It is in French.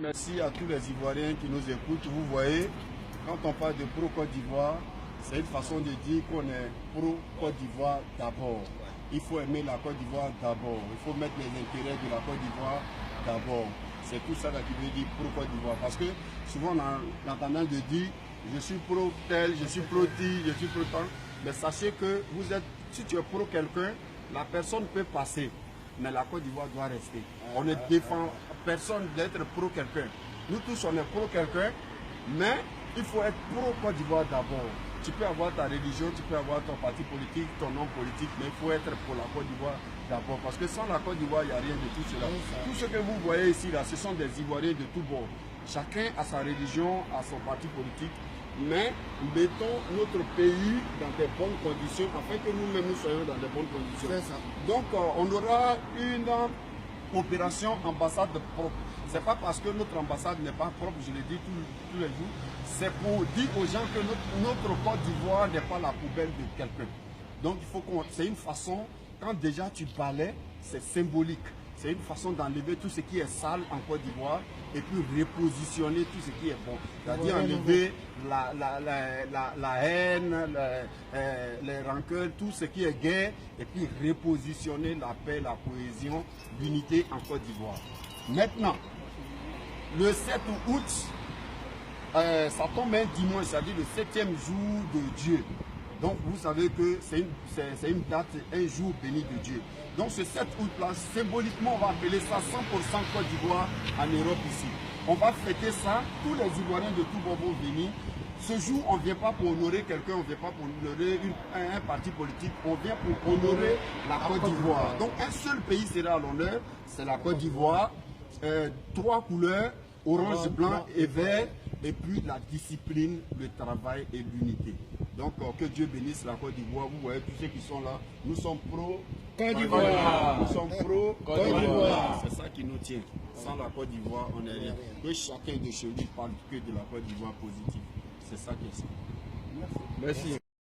merci à tous les Ivoiriens qui nous écoutent. Vous voyez, quand on parle de pro-Côte d'Ivoire, c'est une façon de dire qu'on est pro-Côte d'Ivoire d'abord. Il faut aimer la Côte d'Ivoire d'abord. Il faut mettre les intérêts de la Côte d'Ivoire d'abord. C'est tout ça là qui veut dire pro-Côte d'Ivoire. Parce que souvent on a tendance de dire je suis pro-tel, je suis pro-ti, je suis pro-tant. Mais sachez que vous êtes, si tu es pro quelqu'un, la personne peut passer. Mais la Côte d'Ivoire doit rester. On ne défend personne d'être pro quelqu'un. Nous tous on est pro quelqu'un, mais il faut être pro Côte d'Ivoire d'abord. Tu peux avoir ta religion, tu peux avoir ton parti politique, ton nom politique, mais il faut être pour la Côte d'Ivoire d'abord. Parce que sans la Côte d'Ivoire, il n'y a rien de tout cela. Tout ce que vous voyez ici, là, ce sont des Ivoiriens de tous bords. Chacun a sa religion, a son parti politique, mais mettons notre pays dans des bonnes conditions, afin que nous-mêmes nous soyons dans de bonnes conditions. Donc on aura une opération ambassade propre. Ce n'est pas parce que notre ambassade n'est pas propre, je le dis tous les jours, c'est pour dire aux gens que notre Côte d'Ivoire n'est pas la poubelle de quelqu'un. Donc il faut qu'on, c'est une façon, quand déjà tu balais, c'est symbolique. C'est une façon d'enlever tout ce qui est sale en Côte d'Ivoire et puis repositionner tout ce qui est bon. C'est-à-dire enlever la haine, les rancœurs, tout ce qui est guerre et puis repositionner la paix, la cohésion, l'unité en Côte d'Ivoire. Maintenant, le 7 août, ça tombe un dimanche, c'est-à-dire le 7e jour de Dieu. Donc vous savez que c'est une date, un jour béni de Dieu. Donc ce 7 août-là, symboliquement, on va appeler ça 100% Côte d'Ivoire en Europe ici. On va fêter ça, tous les Ivoiriens de tout bord vont venir. Ce jour, on ne vient pas pour honorer quelqu'un, on ne vient pas pour honorer un parti politique, on vient pour honorer la Côte d'Ivoire. Donc un seul pays sera à l'honneur, c'est la Côte d'Ivoire. 3 couleurs, orange, blanc et vert, et puis la discipline, le travail et l'unité. Donc que Dieu bénisse la Côte d'Ivoire. Vous voyez tous ceux qui sont là, nous sommes pro Côte d'Ivoire. Nous sommes pro Côte d'Ivoire. C'est ça qui nous tient. Sans la Côte d'Ivoire, on n'est rien. Que chacun de chez lui parle que de la Côte d'Ivoire positive. C'est ça qui est ça. Merci.